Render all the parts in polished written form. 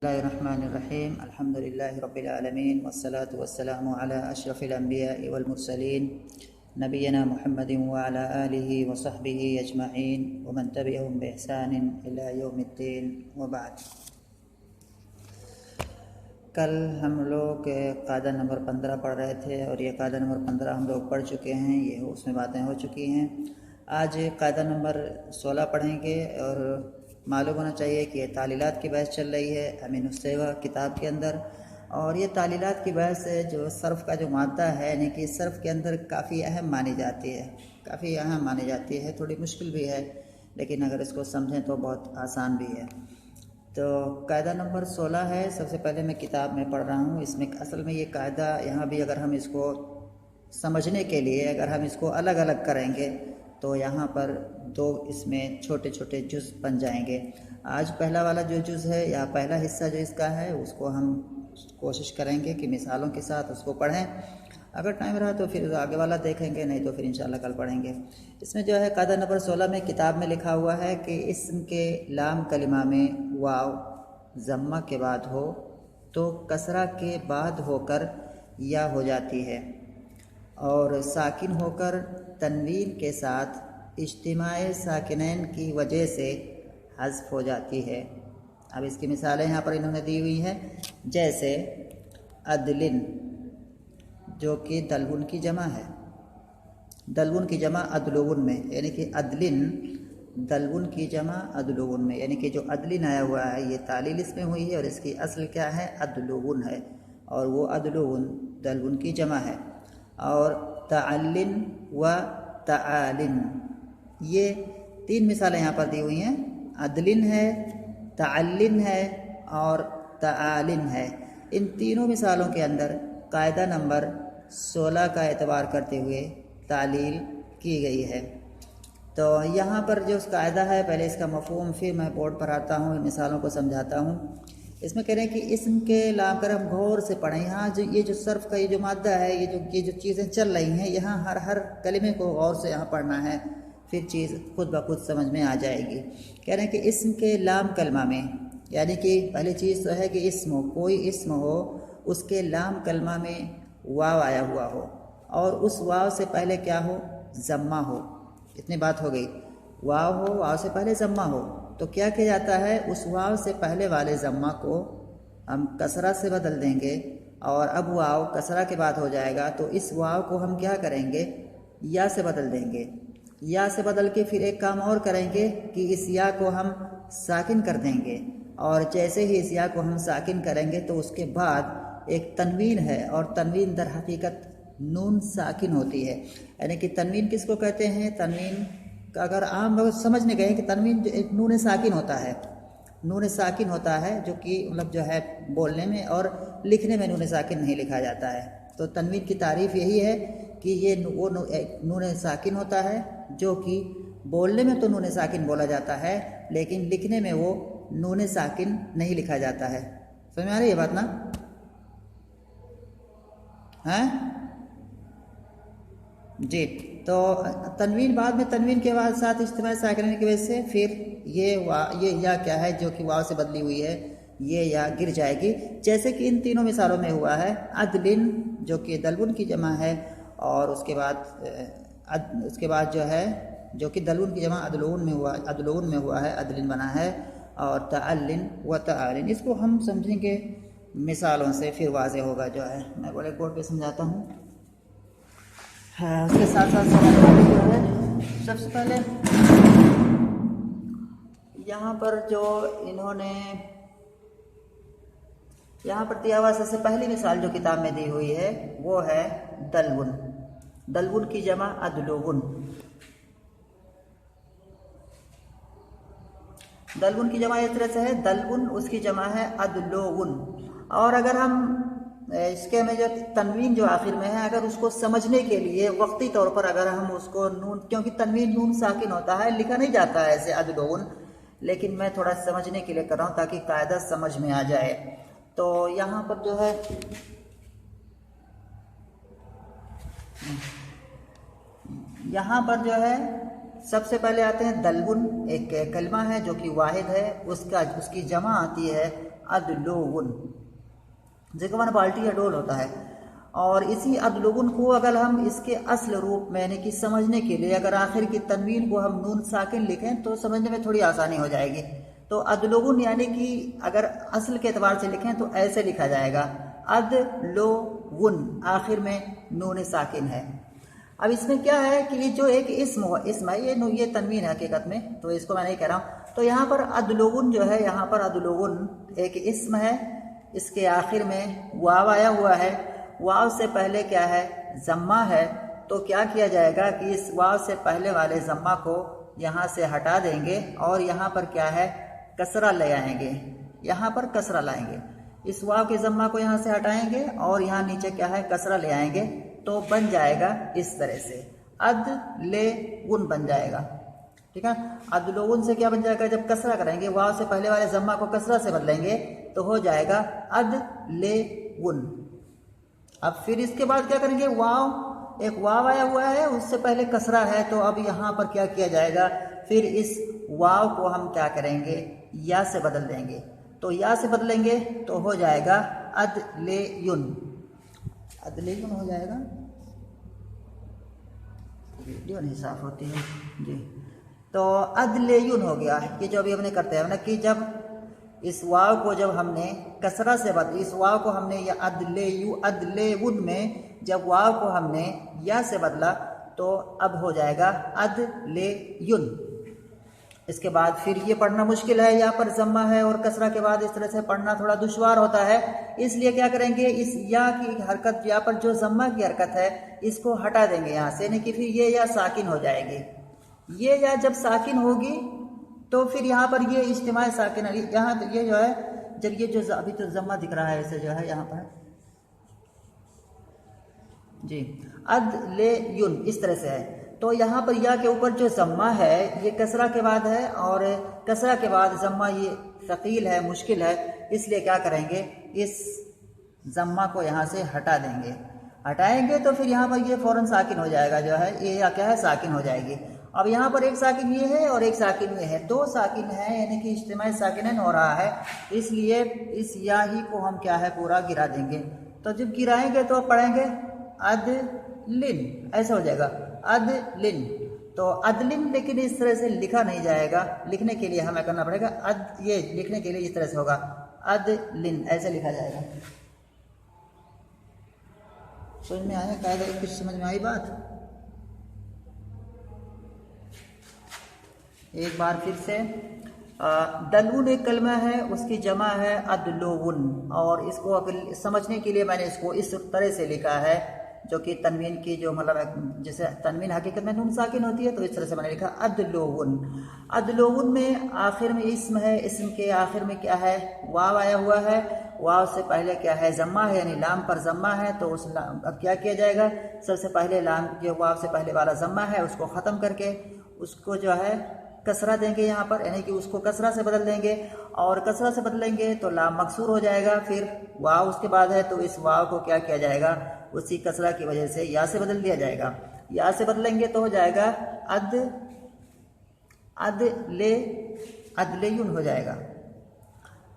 बिस्मिल्लाहिर्रहमानिर्रहीम अल्हम्दुलिल्लाहि रब्बिल आलमीन वस्सलातु वस्सलामु अला अशरफिल अंबिया'i वल मुरसलीन नबियना मुहम्मदिन व अला आलिहि व सहबिहि अजमईन व मन तबिअहुम बि इहसानिन इला यौमिद्दीन व बाद। कल हम लोग कायदा नंबर 15 पढ़ रहे थे और ये कायदा नंबर 15 हम लोग पढ़ चुके हैं, ये उसमें बातें हो चुकी हैं। आज कायदा नंबर 16 पढ़ेंगे और मालूम होना चाहिए कि ये तालीलात की बहस चल रही है अमीनुस्सैवा किताब के अंदर। और ये तालीलात की बहस जो सर्फ़ का जो मादा है यानी कि सर्फ़ के अंदर काफ़ी अहम मानी जाती है, थोड़ी मुश्किल भी है, लेकिन अगर इसको समझें तो बहुत आसान भी है। तो कायदा नंबर 16 है। सबसे पहले मैं किताब में पढ़ रहा हूँ। इसमें असल में ये कायदा यहाँ भी अगर हम इसको समझने के लिए अगर हम इसको अलग अलग करेंगे तो यहाँ पर दो इसमें छोटे छोटे जुज़ बन जाएंगे। आज पहला वाला जो जुज़ है या पहला हिस्सा जो इसका है उसको हम कोशिश करेंगे कि मिसालों के साथ उसको पढ़ें। अगर टाइम रहा तो फिर आगे वाला देखेंगे, नहीं तो फिर इंशाल्लाह कल पढ़ेंगे। इसमें जो है कायदा नंबर 16 में किताब में लिखा हुआ है कि इस्म के लाम कलिमा में वाव ज़म्मा के बाद हो तो कसरा के बाद होकर या हो जाती है और साकिन होकर तनवीन के साथ इज्तिमाए साकिनैन की वजह से हज़्फ़ हो जाती है। अब इसकी मिसालें यहाँ पर इन्होंने दी हुई हैं, जैसे अदलिन जो कि दलवुन की जमा है, दलवुन की जमा अदलुन में, यानी कि अदलिन दलवुन की जमा अदलुन में, यानी कि जो अदलिन आया हुआ है ये तालील इसमें हुई है और इसकी असल क्या है, अदलुन है, और वो अदलुन दलवुन की जमा है। और तअल्लिन व तआलिन, ये तीन मिसालें यहाँ पर दी हुई हैं। अदलिन है, तअल्लिन है और तआलिन है। इन तीनों मिसालों के अंदर कायदा नंबर 16 का एतबार करते हुए तालील की गई है। तो यहाँ पर जो कायदा है, पहले इसका मफ़हूम फिर मैं बोर्ड पर आता हूँ, मिसालों को समझाता हूँ। इसमें कह रहे हैं कि इस्म के लाम कर हम गौर से पढ़ें। यहाँ जो ये जो सर्फ़ का ये जो मादा है, ये जो चीज़ें चल रही हैं, यहाँ हर कलिमे को गौर से यहाँ पढ़ना है, फिर चीज़ खुद ब खुद समझ में आ जाएगी। कह रहे हैं कि इस्म के लाम कलमा में, यानी कि पहली चीज़ तो है कि इस्म हो, कोई इस्म हो उसके लाम कलमा में वाव आया हुआ हो और उस वाव से पहले क्या हो, ज़म्मा हो। इतनी बात हो गई। वाव हो, वाव से पहले ज़म्मा हो, तो क्या किया जाता है, उस वाव से पहले वाले ज़म्मा को हम कसरा से बदल देंगे और अब वाव कसरा के बाद हो जाएगा, तो इस वाव को हम क्या करेंगे, या से बदल देंगे। या से बदल के फिर एक काम और करेंगे कि इस या को हम साकिन कर देंगे, और जैसे ही इस या को हम साकिन करेंगे तो उसके बाद एक तनवीन है, और तनवीन दर हकीकत नून साकिन होती है। यानी कि तनवीन किसको कहते हैं, तनवीन का अगर आम लोग समझने गए कि तनवीन एक नून साकिन होता है, नून साकिन होता है जो कि मतलब जो है बोलने में और लिखने में नून साकिन नहीं लिखा जाता है। तो तनवीन की तारीफ़ यही है कि ये वो नून साकिन होता है जो कि बोलने में तो नून साकिन बोला जाता है, लेकिन लिखने में वो नून साकिन नहीं लिखा जाता है। समझ में आ रही है बात ना? हैं जी। तो तनवीन बाद में, तनवीन के बाद साथ इज्तिमा साकिन की वजह से फिर ये या क्या है जो कि वाव से बदली हुई है, ये या गिर जाएगी, जैसे कि इन तीनों मिसालों में हुआ है। अदलिन जो कि दलवुन की जमा है और उसके बाद जो है जो कि दलवुन की जमा अदलुन में हुआ है, अदलिन बना है। और तअल्लिन व तआलिन, इसको हम समझेंगे मिसालों से, फिर वाज़े होगा। जो है मैं ब्लैक बोर्ड पे समझाता हूँ। हाँ, उसके साथ साथ समझना जो है, सबसे पहले यहाँ पर जो इन्होंने यहाँ पर दिया हुआ सबसे पहली मिसाल जो किताब में दी हुई है वो है दलवुन, दलवुन की जमा अदलुन। दलवुन की जमा इस तरह से है, दलवुन उसकी जमा है अदलुन। और अगर हम इसके में जो तनवीन जो आखिर में है, अगर उसको समझने के लिए वक्ती तौर पर अगर हम उसको नून, क्योंकि तनवीन नून साकिन होता है, लिखा नहीं जाता है ऐसे अदलुन, लेकिन मैं थोड़ा समझने के लिए कर रहा हूँ ताकि कायदा समझ में आ जाए। तो यहाँ पर जो है सबसे पहले आते हैं दलवुन, एक कलमा है जो कि वाहिद है, उसकी जमा आती है अदलोगुन, जिसका माना बाल्टी या डोल होता है। और इसी अदलोगुन को अगर हम इसके असल रूप में यानी कि समझने के लिए अगर आखिर की तनवीन को हम नून साकिन लिखें तो समझने में थोड़ी आसानी हो जाएगी। तो अदलोगुन यानी कि अगर असल के एतबार से लिखें तो ऐसे लिखा जाएगा, अदलोगुन, आखिर में नून साकिन है। अब इसमें क्या है कि ये जो एक इस्म है, ये तनवीन है हकीकत में, तो इसको मैं नहीं कह रहा हूँ। तो यहाँ पर अदलोगुन जो है, यहाँ पर अदलोगुन एक इस्म है, इसके आखिर में वाव आया हुआ है, वाव से पहले क्या है, जम्मा है। तो क्या किया जाएगा कि इस वाव से पहले वाले जम्मा को यहाँ से हटा देंगे और यहाँ पर क्या है, कसरा ले आएंगे, यहाँ पर कसरा लाएंगे। इस वाव के जम्मा को यहाँ से हटाएंगे और यहाँ नीचे क्या है, कसरा ले आएंगे, तो बन जाएगा इस तरह से अदलेगुन बन जाएगा। ठीक है, अदलोगुन से क्या बन जाएगा, जब कसरा करेंगे, वाव से पहले वाले जम्मा को कसरा से बदलेंगे तो हो जाएगा अदलेगुन। अब फिर इसके बाद क्या करेंगे, वाव, एक वाव आया हुआ है, उससे पहले कसरा है, तो अब यहाँ पर क्या किया जाएगा, फिर इस वाव को हम क्या करेंगे, या से बदल देंगे। तो या से बदलेंगे तो हो जाएगा अदलेयुन, अदलेयुन हो जाएगा। वीडियो नहीं साफ होती है जी। तो अदलेयुन हो गया। ये जो अभी हमने करते हैं ना कि जब इस वाव को जब हमने कसरा से बदल, इस वाव को हमने या अदलेयुन में जब वाव को हमने या से बदला तो अब हो जाएगा अदलेयुन। इसके बाद फिर ये पढ़ना मुश्किल है, यहाँ पर जम्मा है और कसरा के बाद इस तरह से पढ़ना थोड़ा दुश्वार होता है, इसलिए क्या करेंगे, इस या की हरकत, यहाँ पर जो जम्मा की हरकत है इसको हटा देंगे यहाँ से, यानी कि फिर ये या साकिन हो जाएगी। ये या जब साकिन होगी तो फिर यहाँ पर ये इज्तिमाई साकिन, यहाँ ये जो है, जब ये जो अभी तो जम्मा दिख रहा है ऐसे जो है यहाँ पर जी, अदलेयुन इस तरह से है। तो यहाँ पर या के ऊपर जो जम्मा है ये कसरा के बाद है और कसरा के बाद जम्मा ये सकील है, मुश्किल है, इसलिए क्या करेंगे, इस जम्मा को यहाँ से हटा देंगे। हटाएंगे तो फिर यहाँ पर ये फौरन साकिन हो जाएगा, जो है ये या क्या है, साकिन हो जाएगी। अब यहाँ पर एक साकिन ये है और एक साकिन ये है, दो साकिन है, यानी कि इज्तिमाई साकिनैन हो रहा है, इसलिए इस या ही को हम क्या है, पूरा गिरा देंगे। तो जब गिराएंगे तो पढ़ेंगे अदलिन, ऐसा हो जाएगा अदलिन। तो अदलिन लेकिन इस तरह से लिखा नहीं जाएगा, लिखने के लिए हमें करना पड़ेगा ये लिखने के लिए इस तरह से होगा अदलिन, ऐसे लिखा जाएगा। समझ में आया कायदा, कुछ समझ में आई बात? एक बार फिर से, दलून एक कलमा है, उसकी जमा है अदलोगुन, और इसको अगर समझने के लिए मैंने इसको इस तरह से लिखा है, जो कि तनवीन की जो मतलब जैसे तनवीन हकीकत में नून साकिन होती है, तो इस तरह से मैंने लिखा अदलोगुन। अदलोगुन में आखिर में इस्म है, इस्म के आखिर में क्या है, वाव आया हुआ है, वाव से पहले क्या है, जम्मा है, यानी लाम पर जम्मा है। तो उस अब क्या किया जाएगा, सबसे पहले लाम जो वाव से पहले वाला जम्मा है उसको ख़त्म करके उसको जो है कसरा देंगे यहाँ पर, यानी कि उसको कसरा से बदल देंगे, और कसरा से बदलेंगे तो लाम मकसूर हो जाएगा। फिर वाव उसके बाद है, तो इस वाव को क्या किया जाएगा, उसी कसरा की वजह से या से बदल दिया जाएगा। या से बदलेंगे तो हो जाएगा अदलेयुन हो जाएगा।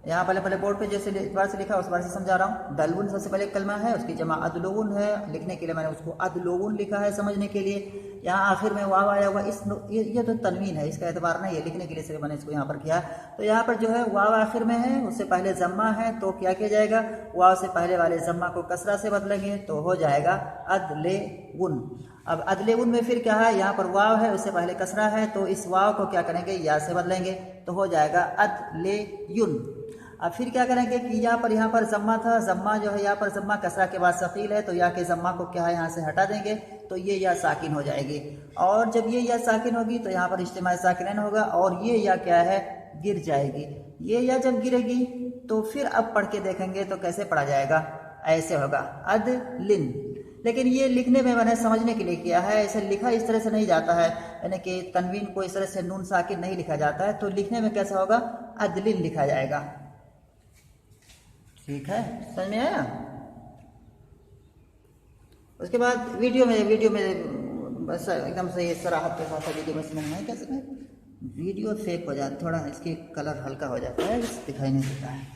यहाँ पहले बोर्ड पे जैसे बार से लिखा उस बार से समझा रहा हूँ। दलवुन सबसे पहले कलमा है, उसकी जमा अदलोगुन है, लिखने के लिए मैंने उसको अदलोगुन लिखा है समझने के लिए। यहाँ आखिर में वाव आया हुआ, इस ये तो तनवीन है, इसका एतबार नहीं है, लिखने के लिए सिर्फ मैंने इसको यहाँ पर किया। तो यहाँ पर जो है वाव आखिर में है, उससे पहले जम्मा है, तो क्या किया जाएगा, वाव से पहले वाले जम्मा को कसरा से बदलेंगे तो हो जाएगा अदलेगुन। अब अदलेगुन में फिर क्या है, यहाँ पर वाव है, उससे पहले कसरा है, तो इस वाव को क्या करेंगे, या से बदलेंगे तो हो जाएगा अदलेयुन। अब फिर क्या करेंगे कि यहाँ पर जम्मा था, जम्मा जो है यहाँ पर जम्मा कसरा के बाद सकील है, तो या के जम्मा को क्या है यहाँ से हटा देंगे, तो ये या साकिन हो जाएगी। और जब ये या साकिन होगी तो यहाँ पर इज्तिमाई साकिनैन होगा, और ये या क्या है, गिर जाएगी। ये या जब गिरेगी तो फिर अब पढ़ के देखेंगे तो कैसे पढ़ा जाएगा, ऐसे होगा अदलिन। लेकिन ये लिखने में मैंने समझने के लिए किया है, ऐसे लिखा इस तरह से नहीं जाता है, यानी कि तनवीन को इस तरह से नून साकिन नहीं लिखा जाता है, तो लिखने में कैसा होगा, अदलिन लिखा जाएगा। ठीक है, समझ में आया? उसके बाद वीडियो में बस एकदम से सराहत के साथ वीडियो में समझ में आया कैसे में वीडियो फेक हो जाता, थोड़ा इसकी कलर हल्का हो जाता है, दिखाई नहीं देता है।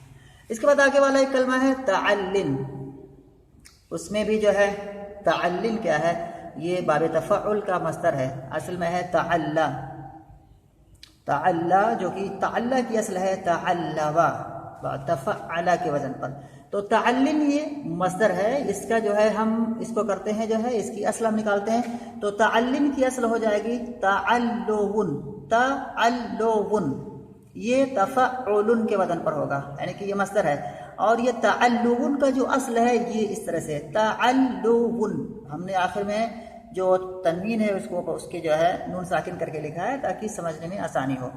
इसके बाद आगे वाला एक कलमा है तअल्लिन, उसमें भी जो है तअल्लिन क्या है, ये बाब तफ़अुल का मस्दर है, असल में है तअल्ला। तअल्ला जो कि तअल्ला की असल है तअल्लवा, तफ़अला के वजन पर। तो तअल्लिन ये मस्दर है, इसका जो है हम इसको करते हैं जो है इसकी असल हम निकालते हैं। तो तअल्लिन की असल हो जाएगी तअल्लुन, तअल्लुन, ये तफ़अुलन के वजन पर होगा, यानी कि ये मस्दर है। और ये तअल्लुन का जो असल है ये इस तरह से तअल्लुन, हमने आखिर में जो तन्वीन है उसको उसके जो है नून साकिन करके लिखा है ताकि समझने में आसानी हो।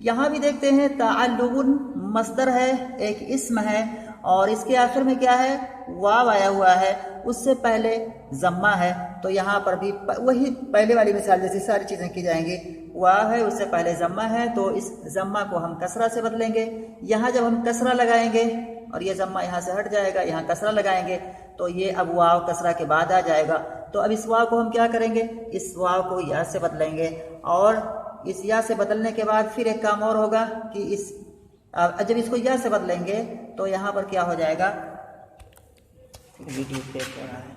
यहाँ भी देखते हैं तअल्लुन मस्दर है, एक इस्म है, और इसके आखिर में क्या है, वाव आया हुआ है, उससे पहले जम्मा है। तो यहाँ पर भी वही पहले वाली मिसाल जैसी सारी चीज़ें की जाएंगी। वाव है, उससे पहले जम्मा है, तो इस जम्मा को हम कसरा से बदलेंगे। यहाँ जब हम कसरा लगाएंगे और ये जम्मा यहाँ से हट जाएगा, यहाँ कसरा लगाएंगे तो ये अब वाव कसरा के बाद आ जाएगा। तो अब इस वाव को हम क्या करेंगे, इस वाव को या से बदलेंगे, और इस या से बदलने के बाद फिर एक काम और होगा कि इस जब इसको या से बदलेंगे तो यहाँ पर क्या हो जाएगा, वीडियो पे हो रहा है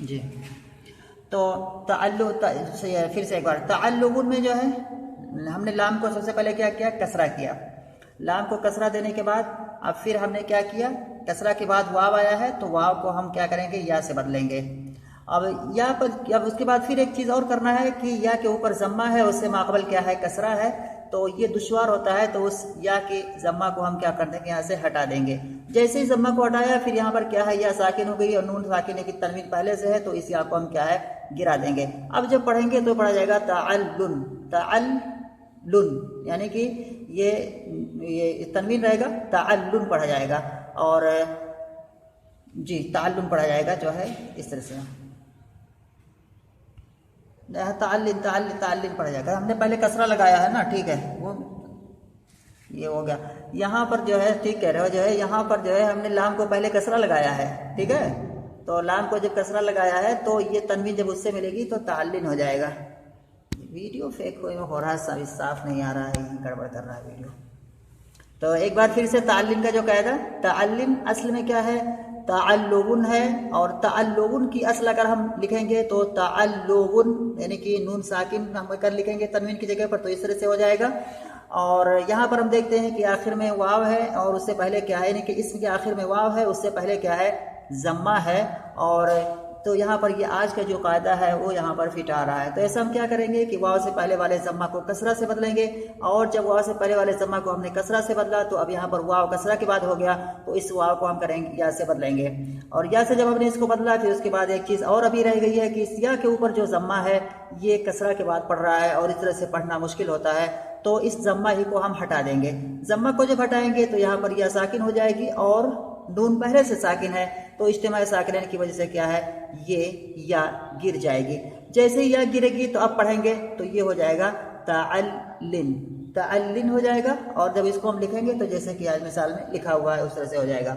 जी। तो फिर से एक बार तअल्लुन में जो है हमने लाम को सबसे पहले क्या किया, कसरा किया। लाम को कसरा देने के बाद अब फिर हमने क्या किया, कसरा के बाद वाव आया है तो वाव को हम क्या करेंगे, या से बदलेंगे। अब या पर अब उसके बाद फिर एक चीज़ और करना है कि या के ऊपर जम्मा है, उससे माकबल क्या है, कसरा है, तो ये दुश्वार होता है, तो उस या के जम्मा को हम क्या कर देंगे, यहाँ से हटा देंगे। जैसे ही जम्मा को हटाया फिर यहाँ पर क्या है, या साकिन हो गई और नून साकिन की तनवीन पहले से है, तो इस या को हम क्या है, गिरा देंगे। अब जब पढ़ेंगे तो पढ़ा जाएगा तअल्लुन, तअल्लुन, यानी कि ये तनवीन रहेगा, तअल्लुन पढ़ा जाएगा, और जी तअल्लुन पढ़ा जाएगा जो है इस तरह से ताल्लिन पढ़ा जाएगा। हमने पहले कसरा लगाया है ना, ठीक है, वो ये हो गया। यहाँ पर जो है ठीक कह रहे हो, जो है यहाँ पर जो है हमने लाम को पहले कसरा लगाया है, ठीक है। तो लाम को जब कसरा लगाया है तो ये तनवीन जब उससे मिलेगी तो ताल्लिन हो जाएगा। वीडियो फेक हो रहा है, साफ नहीं आ रहा है, गड़बड़ कर रहा है वीडियो। तो एक बार फिर से ताल्लिन का जो कायदा, ताल्लिन असल में क्या है, तअल्लुन है, और तअल्लुन की असल अगर हम लिखेंगे तो तअल्लुन, यानी कि नून साकिन हम कर लिखेंगे तनवीन की जगह पर, तो इस तरह से हो जाएगा। और यहाँ पर हम देखते हैं कि आखिर में वाव है और उससे पहले क्या है, यानी कि इसम के आखिर में वाव है, उससे पहले क्या है, जम्मा है। और तो यहाँ पर ये आज का जो कायदा है वो यहाँ पर फिट आ रहा है। तो ऐसा हम क्या करेंगे कि वाव से पहले वाले जम्मा को कसरा से बदलेंगे, और जब वाव से पहले वाले जम्मा को हमने कसरा से बदला तो अब यहाँ पर वाव कसरा के बाद हो गया, तो इस वाव को हम करेंगे या से बदलेंगे। और या से जब हमने इसको बदला फिर उसके बाद एक चीज़ और अभी रह गई है कि इस या के ऊपर जो जम्मा है ये कसरा के बाद पढ़ रहा है और इस तरह से पढ़ना मुश्किल होता है, तो इस जम्मा ही को हम हटा देंगे। जम्मा को जब हटाएंगे तो यहाँ पर या साकिन हो जाएगी और नून पहले से साकिन है, तो इज्तिमाई साकिन की वजह से क्या है, ये या गिर जाएगी। जैसे ही या गिरेगी तो अब पढ़ेंगे तो ये हो जाएगा तअल्लिन, तअल्लिन हो जाएगा। और जब इसको हम लिखेंगे तो जैसे कि आज मिसाल में लिखा हुआ है उस तरह से हो जाएगा।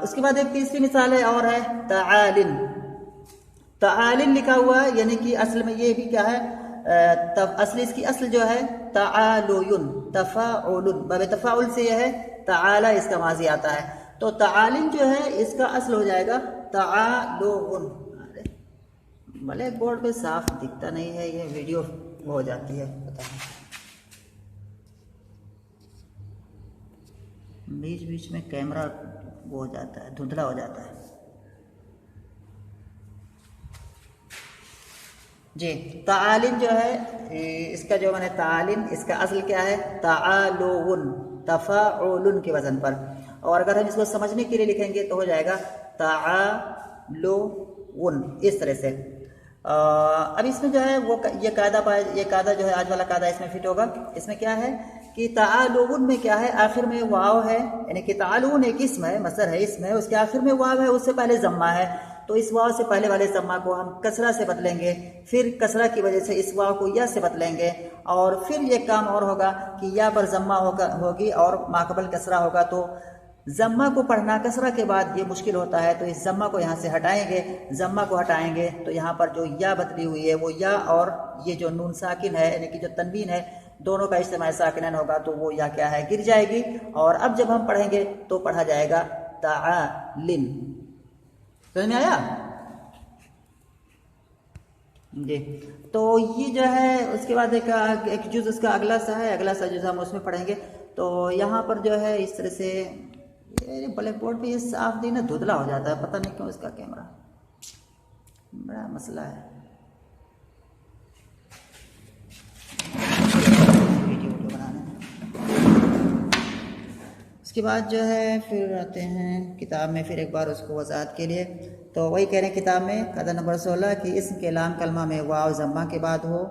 उसके बाद एक तीसरी मिसाल है और है तआलिन। तआलिन लिखा हुआ है, यानी कि असल में ये भी क्या है, असली इसकी असल जो है तआलुन, तफाउलुन, बाब तफाउल से यह है तआला इसका माजी आता है। तो तआलिन जो है इसका असल हो जाएगा तआलुन। अरे ब्लैक बोर्ड पे साफ दिखता नहीं है, ये वीडियो हो जाती है, पता नहीं बीच बीच में कैमरा वो हो जाता है, धुंधला हो जाता है जी। तआलिन जो है इसका जो मैंने तआलिन, इसका असल क्या है, तआलुन, तफाउलुन के वजन पर। और अगर हम इसको समझने के लिए लिखेंगे तो हो जाएगा तआलुन, इस तरह से। अब इसमें जो है वो ये कायदा जो है आज वाला कायदा इसमें फिट होगा। इसमें क्या है कि तआलुन में क्या है, आखिर में वाव है, यानी कि तआलुन एक इसम है, मसदर है, इसम है, उसके आखिर में वाव है, उससे पहले जम्मा है, तो इस वाव से पहले वाले जम्मा को हम कसरा से बदलेंगे, फिर कसरा की वजह से इस वाव को या से बदलेंगे, और फिर ये काम और होगा कि या पर जम्मा होगी और माकबल कसरा होगा। तो जम्मा को पढ़ना कसरा के बाद ये मुश्किल होता है, तो इस जम्मा को यहाँ से हटाएंगे। जम्मा को हटाएंगे तो यहाँ पर जो या बदली हुई है वो या, और ये जो नून साकिन है यानी कि जो तनवीन है दोनों का इस्तेमाल साकिनन होगा तो वो या क्या है, गिर जाएगी। और अब जब हम पढ़ेंगे तो पढ़ा जाएगा तालिन। समझ में आया जी। तो ये जो है उसके बाद एक जुज उसका अगला सा है, अगला सा जुज हम उसमें पढ़ेंगे। तो यहाँ पर जो है इस तरह से ब्लैक बोर्ड पे ये साफ नहीं ना, धुंधला हो जाता है, पता नहीं क्यों इसका कैमरा, बड़ा मसला है। वीडियो बनाने उसके बाद जो है फिर आते हैं किताब में, फिर एक बार उसको वजाहत के लिए। तो वही कह रहे हैं किताब में कायदा नंबर 16 कि इस्म के लाम कलमा में वाव ज़म्मा के बाद हो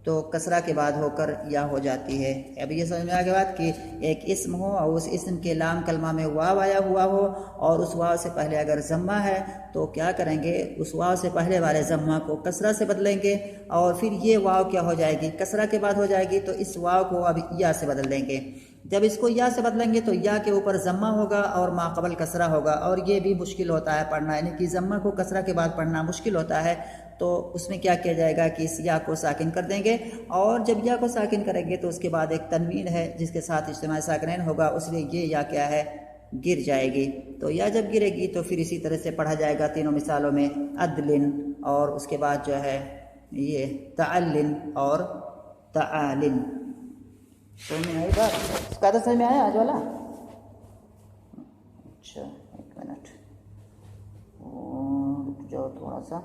तो कसरा के बाद होकर या हो जाती है। अब ये समझ में आ गया बात कि एक इस्म हो और उस इस्म के लाम कलमा में वाव आया हुआ हो और उस वाव से पहले अगर ज़म्मा है तो क्या करेंगे, उस वाव से पहले वाले ज़म्मा को कसरा से बदलेंगे और फिर ये वाव क्या हो जाएगी, कसरा के बाद हो जाएगी, तो इस वाव को अब या से बदल देंगे। जब इसको या से बदलेंगे तो या के ऊपर ज़म्मा होगा और माक़बल कसरा होगा, और ये भी मुश्किल होता है पढ़ना, यानी कि ज़म्मा को कसरा के बाद पढ़ना मुश्किल होता है। तो उसमें क्या किया जाएगा कि इस या को साकिन कर देंगे, और जब या को साकिन करेंगे तो उसके बाद एक तनवीन है जिसके साथ इज्तिमाई साकिनैन होगा, उसलिए ये या क्या है, गिर जाएगी। तो या जब गिरेगी तो फिर इसी तरह से पढ़ा जाएगा तीनों मिसालों में अदलिन, और उसके बाद जो है ये तालिन और तालिन। समझ में आई बात? कायदा समझ में आया आज वाला? अच्छा एक मिनट रुक जाओ थोड़ा सा।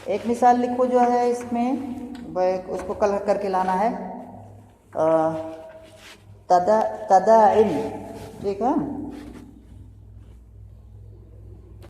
एक मिसाल लिखो जो है इसमें, उसको कल करके लाना है। तदाइन, ठीक है।